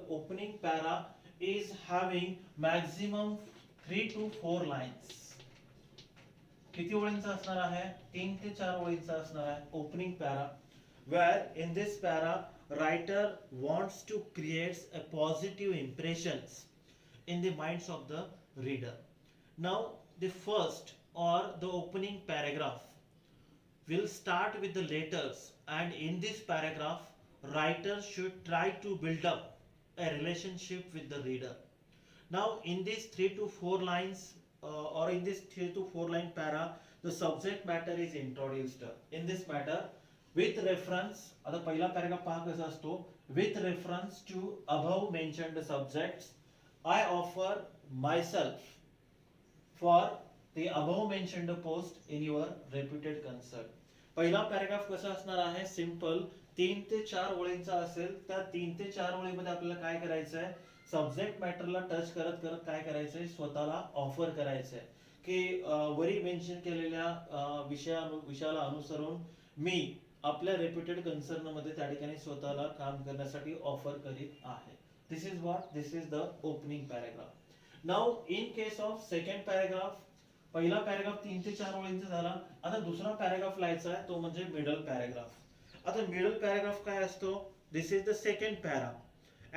opening para is having maximum 3 to 4 lines. किती ओळींचा असणार आहे? 3 ते 4 ओळींचा असणार आहे opening para. Where in this para writer wants to create a positive impressions in the minds of the reader. Now the first or the opening paragraph will start with the letters, and in this paragraph writer should try to build up a relationship with the reader. Now in these 3 to 4 lines or in this 3 to 4 line para, the subject matter is introduced. In this matter with reference, आता पहिला paragraph पहा कसा असतो, with reference to above mentioned subjects I offer myself for the above mentioned post in your reputed concern. पहिला paragraph कसा असणार आहे? Simple 3 ते 4 ओळींचा असेल. त्या 3 ते 4 ओळीमध्ये आपल्याला काय करायचं आहे? सब्जेक्ट मॅटरला टच करत करत काय करायचंय? स्वतःला ऑफर करायचंय की वरी मेन्शन केलेल्या विषयाला अनुसरून मी आपल्या रेप्युटेड कन्सर्न मध्ये त्या ठिकाणी स्वतःला काम करण्यासाठी ऑफर करीत आहे. This is what, this is the opening paragraph. Now in case of second paragraph, पहिला पॅराग्राफ 3 ते 4 ओळींचा झाला. आता दुसरा पॅराग्राफ लिहायचा आहे, तो म्हणजे मिडल पॅराग्राफ. आता मिडल पॅराग्राफ काय असतो? This is the second para,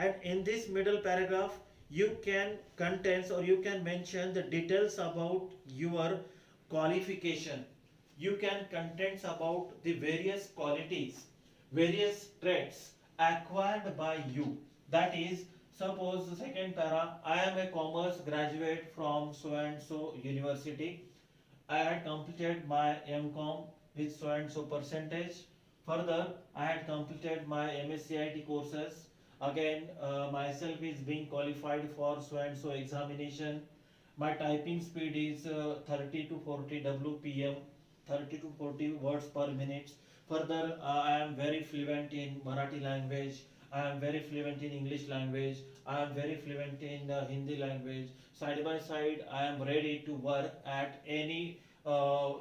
and in this middle paragraph you can contains or you can mention the details about your qualification. You can contents about the various qualities, various traits acquired by you. That is, suppose the second para, I am a commerce graduate from so and so university. I had completed my MCom with so and so percentage. Further, I had completed my MSCIT courses. Again, myself is being qualified for so and so examination. My typing speed is 30 to 40 WPM, 30 to 40 words per minute. Further, I am very fluent in Marathi language. I am very fluent in English language. I am very fluent in Hindi language. Side by side, I am ready to work at any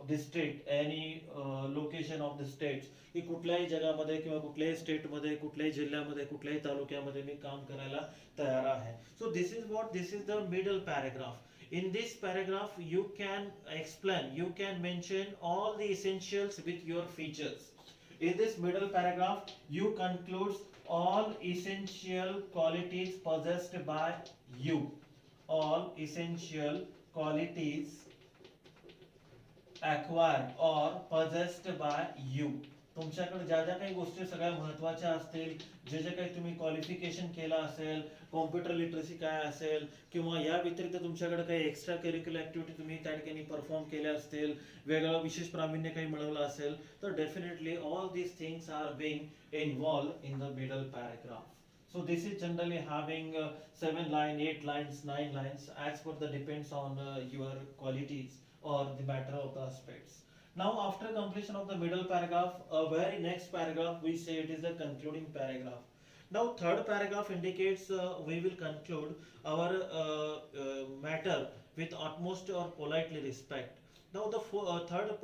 district, any location of the states, की कुठल्याही जगामध्ये किंवा कुठल्याही स्टेटमध्ये, कुठल्याही जिल्ह्यामध्ये, कुठल्याही तालुक्यामध्ये मी काम करायला तयार आहे. सो this is what, this is the middle paragraph. In this paragraph you can explain, you can mention all the essentials with your features. In this middle paragraph you conclude all essential qualities possessed by you. All essential qualities acquired or possessed by you. तुमच्याकडे ज्या ज्या काही गोष्टी सगळ्या महत्त्वाच्या असतील, जे जे काही तुम्ही क्वालिफिकेशन केलं असेल, कॉम्प्युटर लिटरसी काय असेल, किंवा या व्यतिरिक्त तुमच्याकडे काही एक्स्ट्रा करिक्युलर ऍक्टिव्हिटी तुम्ही त्या ठिकाणी परफॉर्म केल्या असतील, वेगळं विशेष प्रावीण्य काही मिळवलं असेल, तर definitely all these things are being involved in the middle paragraph. So this is generally having 7 lines, 8 lines, 9 lines as per the depends on your qualities or the matter of the aspects. Now after completion of the middle paragraph, a very next paragraph we say it is the concluding paragraph. Now third paragraph indicates we will conclude our matter with utmost or politely respect. Now the third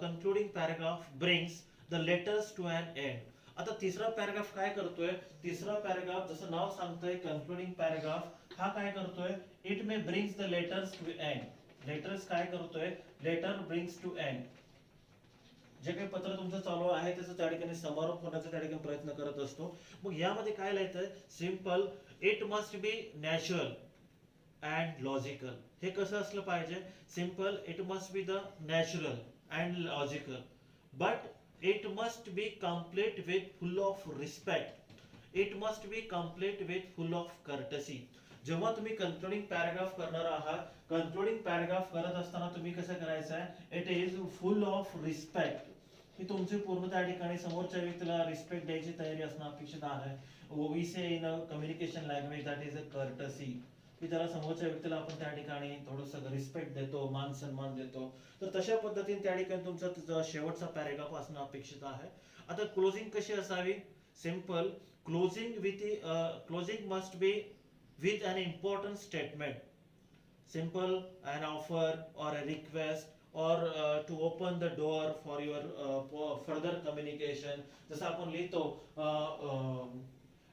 concluding paragraph brings the letters to an end. आता तिसरा paragraph काय करतोय? तिसरा paragraph जसं नाव सांगतोय कंक्लुडिंग paragraph, हा काय करतोय? It may brings the letters to end. Letters काय करतोय? Letter brings to end. जे काही पत्र तुमचं चालू आहे त्याचं त्या ठिकाणी समारोप होण्याचा त्या ठिकाणी प्रयत्न करत असतो. मग यामध्ये काय लिहायचंय? Simple, it must be natural and logical. हे कसं असलं पाहिजे? Simple, it must be the natural and logical, but it must be complete with full of respect. It must be complete with full of courtesy. जेव्हा तुम्ही कंक्लुडिंग paragraph करणार आहात, कंक्लुडिंग paragraph करत असताना तुम्ही कसं करायचं आहे? It is full of respect. की तुमची पूर्ण त्या ठिकाणी समोरच्या व्यक्तीला रिस्पेक्ट द्यायची तयारी असणं अपेक्षित आहे. वी से in communication language that is a courtesy, की त्याला समोरच्या व्यक्तीला आपण त्या ठिकाणी थोडंसं रिस्पेक्ट देतो, मान सन्मान देतो. तर तशा पद्धतीने त्या ठिकाणी तुमचा शेवटचा पॅराग्राफ असणं अपेक्षित आहे. आता क्लोजिंग कशी असावी? Simple, closing must be with an important statement, simple, an offer or a request or to open the door for your further communication. जसं आपण लिहितो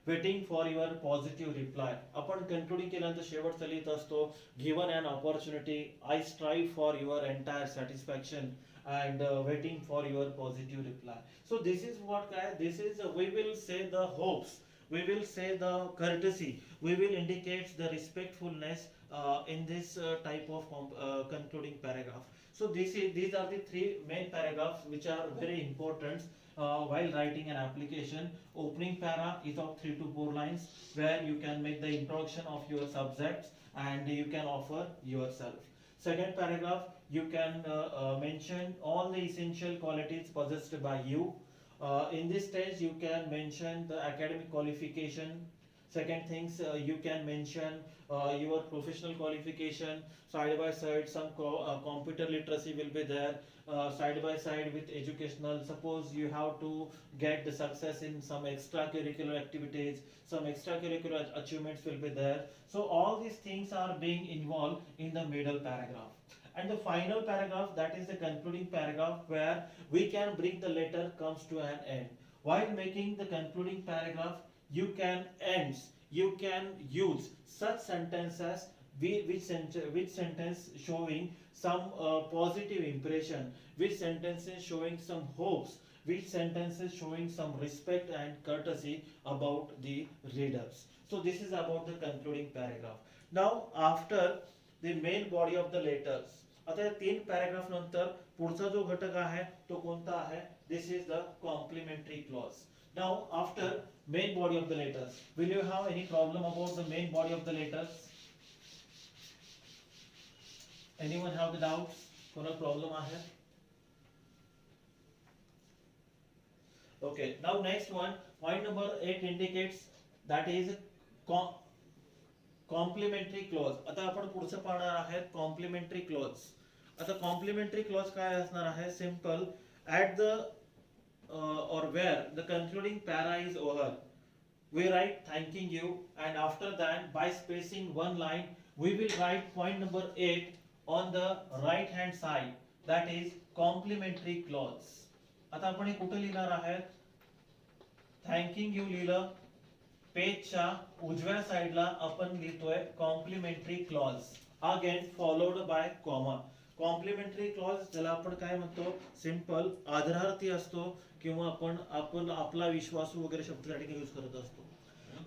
waiting for your positive reply. आपण कन्क्लुडिंग केल्यानंतर शेवटचा लिहित असतो, given an opportunity I strive for your entire satisfaction and waiting for your positive reply. So this is what this is we will say the hopes, we will say the courtesy, we will indicate the respectfulness in this type of concluding paragraph. So these are the three main paragraphs which are very important while writing an application. Opening para is of 3 to 4 lines where you can make the introduction of your subjects and you can offer yourself. Second paragraph, you can mention all the essential qualities possessed by you. In this stage, you can mention the academic qualification. Second things, you can mention your professional qualification. Side by side, some computer literacy will be there. Side by side with educational. Suppose you have to get the success in some extracurricular activities, some extracurricular achievements will be there. So all these things are being involved in the middle paragraph. And the final paragraph, that is the concluding paragraph, where we can bring the letter comes to an end. While making the concluding paragraph, you can use such sentences which sentence showing some positive impression, which sentences showing some hopes, which sentences showing some respect and courtesy about the readers. So this is about the concluding paragraph. Now after the main body of the letters, आता या 3 paragraph नंतर पुढचा जो घटक आहे तो कोणता आहे? This is the complimentary clause. Now after main body of the letters, will you have any problem about the main body of the letters? Anyone have the doubts? कोणाला प्रॉब्लम आहे? Okay, now next one, point number 8 indicates that is complimentary clause. आता आपण पुढचं पाहणार आहोत complimentary clause. आता complimentary clause काय असणार आहे? Simple, at the or where the concluding para is over, we write thanking you, and after that by spacing one line we will write point number 8 on the right hand side, that is complimentary clause. आता आपण हे कुठे लिहिणार आहोत? Thanking you लिहिलं, पेजच्या उजव्या साइडला आपण लिहितोय complimentary clause, again followed by comma. Complimentary clause ज्याला आपण काय म्हणतो? सिंपल आदरार्थी असतो किंवा आपण आपला विश्वासू वगैरे शब्द त्या ठिकाणी यूज करत असतो.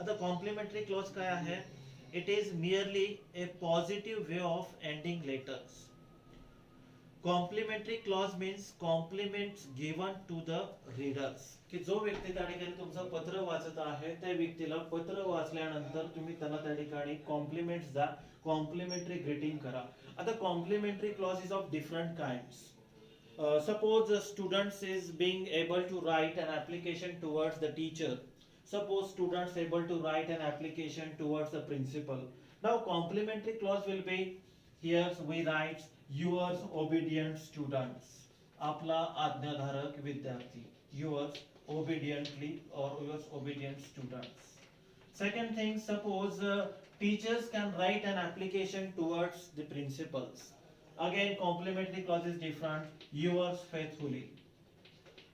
आता कॉम्प्लिमेंटरी क्लॉज काय आहे? It is merely a positive way of ending letters. Complimentary clause means compliments given to the readers, की जो व्यक्ती त्या ठिकाणी तुमचं पत्र वाचत आहे त्या व्यक्तीला पत्र वाचल्यानंतर तुम्ही त्याला त्या ठिकाणी कॉम्प्लिमेंट्स द्या, कॉम्प्लिमेंटरी ग्रीटिंग करा. आता complimentary clause is of different kinds. Suppose the students is being able to write an application towards the teacher. Suppose students able to write an application towards the principal. Now complementary clause will be, here we write yours obedient students. आपला आज्ञाधारक विद्यार्थी, yours obediently or yours obedient students. Second thing, suppose teachers can write an application towards the principals. Again complementary clause is different, yours faithfully,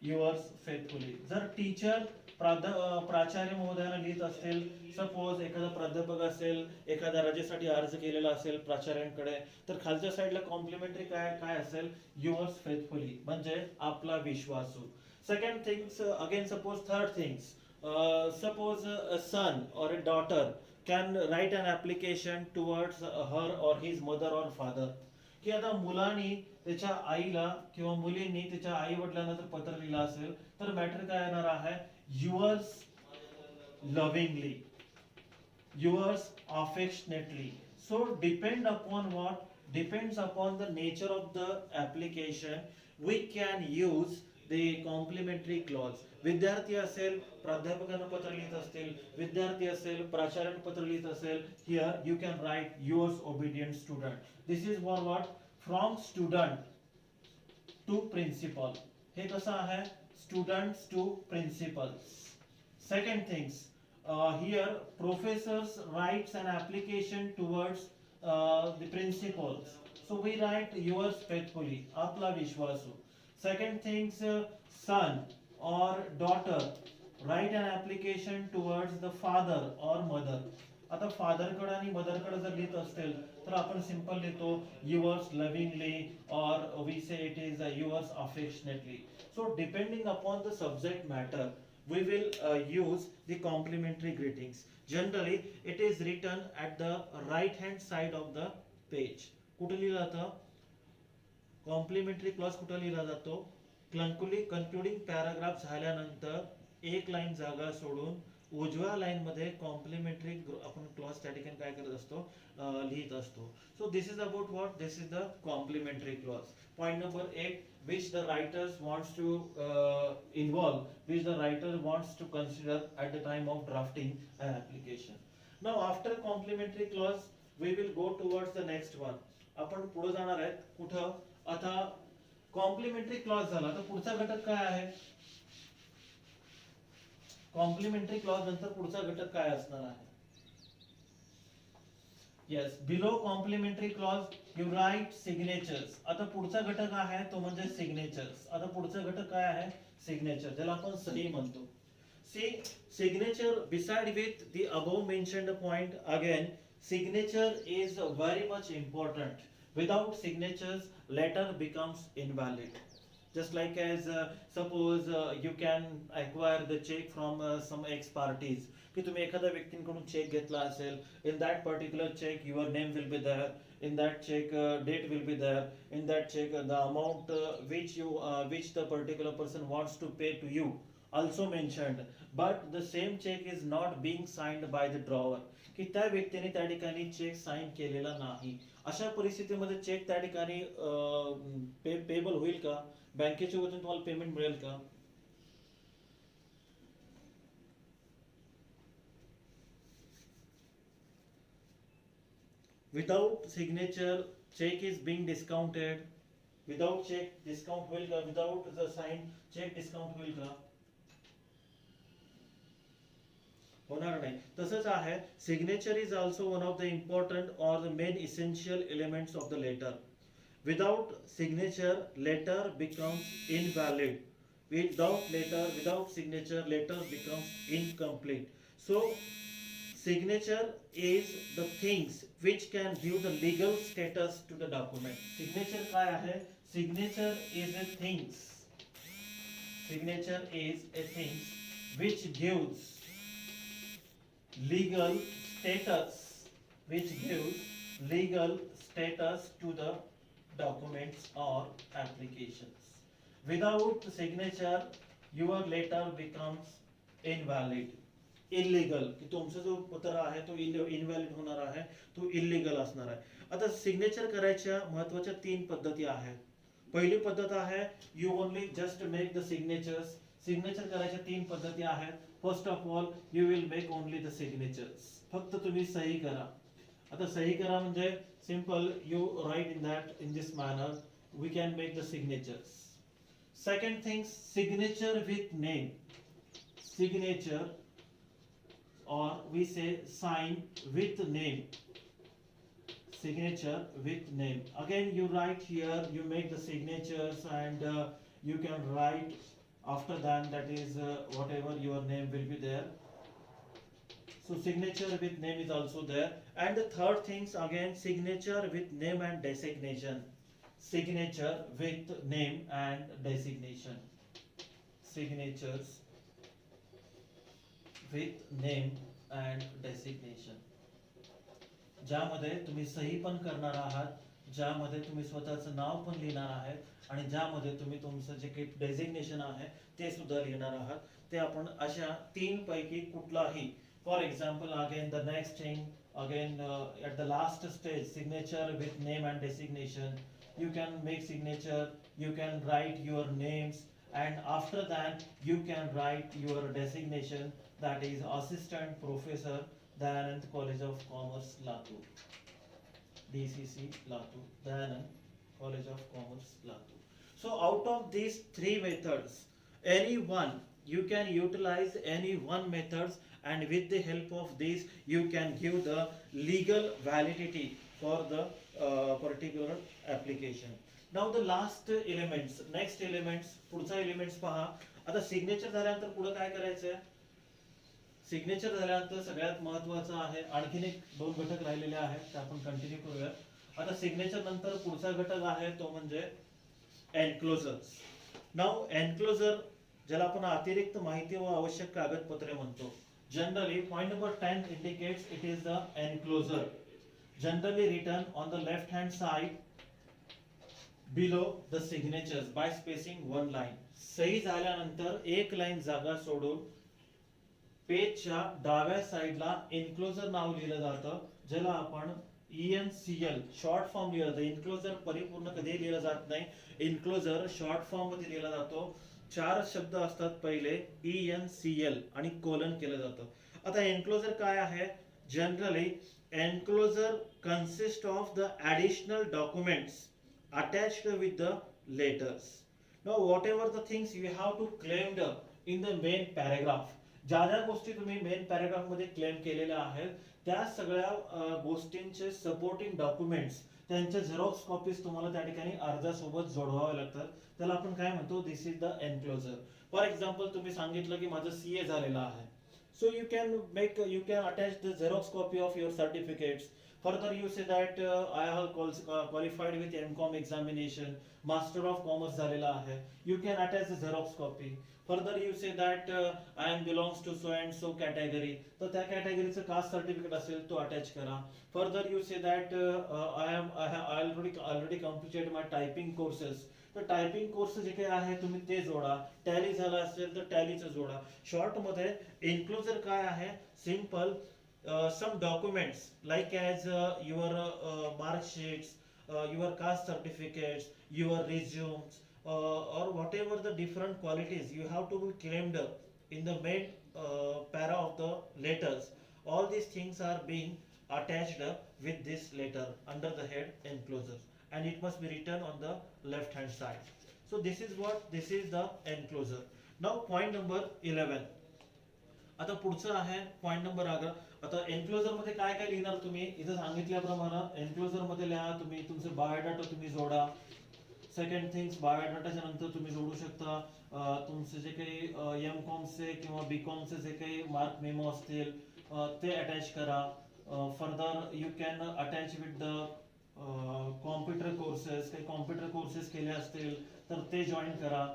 yours faithfully. जर teacher प्राचार्य महोदयाला लिहित असतील, suppose एखादा प्राध्यापक असेल, एखाद्या रजेसाठी अर्ज केलेला असेल प्राचार्यांकडे, तर खालच्या साईडला कॉम्प्लिमेंटरी काय असेल? yours faithfully, म्हणजे आपला विश्वासू. Second things, again suppose third things, suppose a son or a daughter can write an application towards her or his mother or father. की आता मुलांनी त्याच्या आईला किंवा मुलींनी त्याच्या आई वडिलांना जर पत्र लिहिलं असेल तर मॅटर काय येणार आहे? Yours lovingly, yours affectionately. So depend upon what? Depends upon the nature of the application we can use the complimentary clause. विद्यार्थी असेल प्राध्यापकांना पत्र लिहित असतील, विद्यार्थी असेल प्राचार्यांना पत्र लिहित असेल, here you can write yours obedient student. This is for what? From student to principal. हे कसं आहे? Students to principals. Second things, here professors writes an application towards the principals. So we write yours faithfully, आपला विश्वासू. Second things, son or daughter write an application towards the father और mother. आता father कडे आणि mother कडे जर लिहित असेल तर आपण सिंपल लिहितो युअर्स लव्हिंगली और वी से it is yours affectionately. So depending upon the subject matter we will use the complimentary greetings. Generally it is written at the right hand side of the page. कुठे लिहिलं जातं complementary clause कुठे लिहिला जातो concluding paragraph झाल्यानंतर एक line जागा सोडून उजव्या लाईन मध्ये कॉम्प्लिमेंटरी आपण क्लॉज त्या ठिकाणी काय करत असतो लिहित असतो. So this is about what this is the complimentary clause. Point number 8 which the writers wants to involve, which the writer wants to consider at the time of drafting an application. Now after complementary clause we will go towards the next one. आपण पुढे जाणार आहेत कुठं आता complimentary clause झाला तर पुढचा घटक काय आहे कॉम्प्लिमेंटरी क्लॉज नंतर पुढचा घटक काय असणार आहे Yes, below complementary clause you write signatures. आता पुढचा घटक आहे तो म्हणजे signatures. आता पुढचा घटक काय आहे signature ज्याला आपण सही म्हणतो. See signature beside with the above mentioned point again signature is very much important. Without signatures letter becomes invalid. Just like as suppose you can acquire the check from some ex parties की तुम्ही एखाद्या व्यक्तींकडून check घेतला असेल in that particular check your name will be there, in that check date will be there, in that check the amount which the particular person wants to pay to you also mentioned, but the same check is not being signed by the drawer की त्या व्यक्तीने त्या ठिकाणी check sign केलेला नाही. अशा परिस्थितीमध्ये check त्या ठिकाणी पेबल होईल का बँकेच्या वतीने तुम्हाला पेमेंट मिळेल का without signature check is being discounted. Without check discount होईल का without the sign check discount होईल का होणार नाही. तसंच आहे signature is also one of the important or the main essential elements of the letter. Without signature letter becomes invalid. Without signature letter becomes incomplete. So signature is the things which can give the legal status to the document. Signature काय आहे signature is a things signature is a things which gives legal status to the documents or applications. Without signature your letter becomes invalid, illegal की तुमचा जो पत्र आहे तो invalid होणार आहे तो इल्लीगल असणार आहे. आता सिग्नेचर करायच्या महत्त्वाच्या 3 पद्धती आहेत. पहिली पद्धत आहे you only just make the signatures. Signature करायच्या 3 पद्धती आहेत. First of all you will make only the signatures. फक्त तुम्ही सही करा. आता सही करा म्हणजे simple you write in this manner we can make the signatures. Second thing signature with name. Signature or we say sign with name. Signature with name. Again you write here, you make the signatures and you can write after that is whatever your name will be there. So signature with name is also there. And the third things again signature with name and designation. Signature with name and designation. Signatures with name and designation. ज्यामध्ये तुम्ही सही पण करणार आहात, ज्यामध्ये तुम्ही स्वतःचं नाव पण लिहिणार आहात आणि ज्यामध्ये तुम्ही तुमचं जे काही डेझिग्नेशन आहे ते सुद्धा लिहिणार आहात. ते आपण अशा 3 पैकी कुठलाही for example again the next thing again at the last stage signature with name and designation. You can make signature, you can write your names and after that you can write your designation, that is assistant professor Dayanand College of Commerce Latur, DCC Latur, Dayanand College of Commerce Latur. So out of these 3 methods any one you can utilize any one methods and with the help of this you can give the legal validity for the particular application. Now the last elements, next elements, पुढचा elements पहा. आता signature झाल्यानंतर पुढे काय करायचं आहे signature झाल्यानंतर सगळ्यात महत्वाचं आहे आणखीन एक दोन घटक राहिलेले आहेत ते आपण कंटिन्यू करूया. आता सिग्नेचर नंतर पुढचा घटक आहे तो म्हणजे एन्क्लोजर्स. नाउ एन्क्लोजर ज्याला आपण अतिरिक्त माहिती व आवश्यक कागदपत्रे म्हणतो. Generally point number 10 indicates it is the enclosure generally written on the left hand side below the signatures by spacing one line. सही झाल्यानंतर एक लाईन जागा सोडून पेजच्या डाव्या साइडला एन्क्लोजर नाव लिहिलं जातं, ज्याला आपण ENCL शॉर्ट फॉर्म लिहिलं जातं. एन्क्लोजर परिपूर्ण कधी लिहिलं जात नाही, एन्क्लोजर शॉर्ट फॉर्म मध्ये लिहिला जातो. 4 शब्द असतात पहिले ENCL आणि कोलन केलं जातं. आता एन्क्लोजर काय आहे? Generally enclosure consist of the additional documents attached with the letters. Now whatever the things you have to claimed in the main paragraph, ज्या ज्या गोष्टी तुम्ही मेन पॅराग्राफ मध्ये क्लेम केलेल्या आहेत त्या सगळ्या गोष्टींचे सपोर्टिंग डॉक्युमेंट्स त्यांच्या झेरॉक्स कॉपीज तुम्हाला त्या ठिकाणी अर्जासोबत जोडवावे लागतात. त्याला आपण काय म्हणतो? This is the enclosure. For example तुम्ही सांगितलं की माझं CA झालेलं आहे, so you can attach the xerox copy of your certificates. Further you say that I have qualified with MCOM examination, Master of Commerce झालेला आहे, you can attach the xerox copy. Further you say that I am belongs to so and so category, तर त्या कॅटेगरीचं caste certificate असेल तो attach करा. Further you say that I already completed my typing courses, तर typing course जे काही आहे तुम्ही ते जोडा. टॅली झाला असेल तर टॅलीचं जोडा. शॉर्ट मध्ये एन्क्लोजर काय आहे? Simple some documents like as your mark sheets, your caste certificates, your resumes, or whatever the different qualities you have to be claimed in the main para of the letters. All these things are being attached with this letter under the head enclosures, and it must be written on the left hand side. So this is the enclosure. Now point number 11. आता पुढचं आहे point number 11. आता enclosure मध्ये काय काय लिहिणार तुम्ही? इथे सांगितल्याप्रमाणे एन्क्लोजर मध्ये लिहा तुम्ही तुमचे बायोडाटा तुम्ही जोडा. सेकंड थिंग्स बायोडाटाच्या नंतर तुम्ही जोडू शकता तुमचे जे काही MCOM चे किंवा BCOM चे जे काही मार्क मेमो असतील ते अटॅच करा. Further you can attach with the computer courses, काही कॉम्प्युटर कोर्सेस केले असतील तर ते जॉईन करा.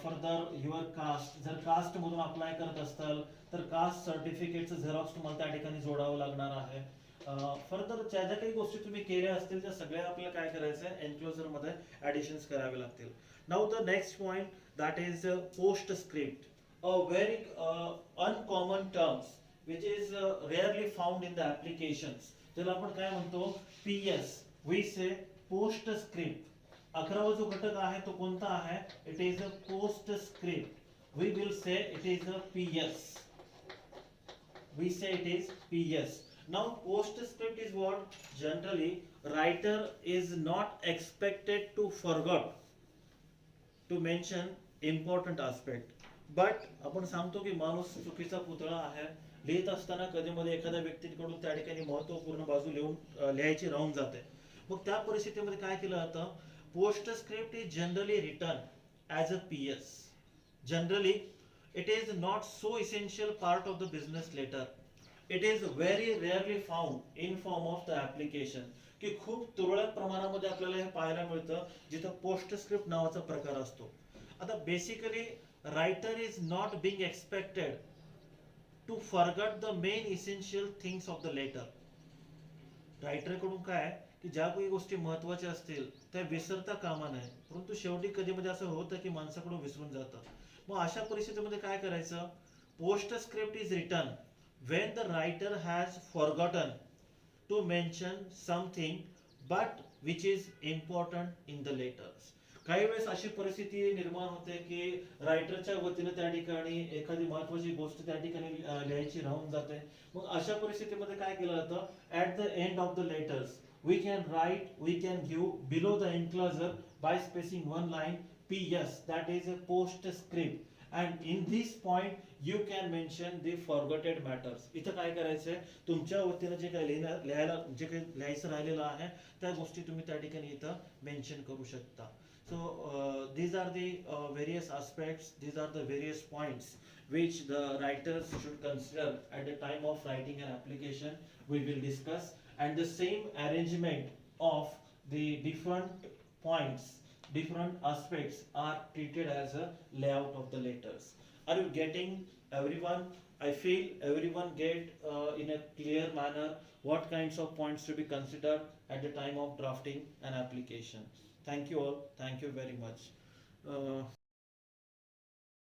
फर्दर युअर कास्ट, जर कास्ट मधून अप्लाय करत असाल तर कास्ट सर्टिफिकेटचं झेरॉक्स तुम्हाला त्या ठिकाणी जोडावं लागणार आहे. फर्दर ज्या ज्या काही गोष्टी तुम्ही केल्या असतील त्या सगळ्या आपल्याला काय करायचं आहे? एन्क्लोजर मध्ये ऍडिशन्स करावे लागतील. Now the next point that is post script, a very uncommon terms which is rarely found in the applications. ज्याला आपण काय म्हणतो? PS. We say post script. 11वा जो घटक आहे तो कोणता आहे? It is a post script. We will say it is a PS. We say it is PS. Now post script is what? Generally writer is not expected to forget to mention important aspect. But आपण सांगतो की माणूस चुकीचा पुतळा आहे. लिहित असताना कधी मध्ये एखाद्या व्यक्तीकडून त्या ठिकाणी महत्त्वपूर्ण बाजू लिहायची राहून जाते. मग त्या परिस्थितीमध्ये काय केलं जातं? Post script is generally written as a PS. Generally it is not so essential part of the business letter. It is very rarely found in form of the application. की खूप तुरळक प्रमाणामध्ये आपल्याला हे पाहायला मिळतं जिथं पोस्ट स्क्रिप्ट नावाचा प्रकार असतो. आता basically writer is not being expected to forget the main essential things of the letter. Writer कडून काय की ज्या काही गोष्टी महत्त्वाच्या असतील त्या विसरता कामा नये, परंतु शेवटी कधी मध्ये असं होतं की माणसाकडून विसरून जातं. मग अशा परिस्थितीमध्ये काय करायचं? Post script is written when the writer has forgotten to mention something but which is important in the letters. काही वेळेस अशी परिस्थिती निर्माण होते की रायटरच्या वतीने त्या ठिकाणी एखादी महत्त्वाची गोष्ट त्या ठिकाणी लिहायची राहून जाते. मग अशा परिस्थितीमध्ये काय केलं जातं? At the end of the letters we can give below the enclosure by spacing one line PS, that is a post script. and in this point you can mention the forgotten matters. इथं काय करायचंय? तुमच्या वतीने जे काही लिहायचं राहिलेलं आहे त्या गोष्टी तुम्ही त्या ठिकाणी इथं मेन्शन करू शकता. So these are the various aspects, these are the various points which the writers should consider at the time of writing an application. We will discuss, and the same arrangement of the different points, different aspects are treated as a layout of the letters. Are you getting, everyone? I feel everyone get in a clear manner what kinds of points to be considered at the time of drafting an application. Thank you all. Thank you very much.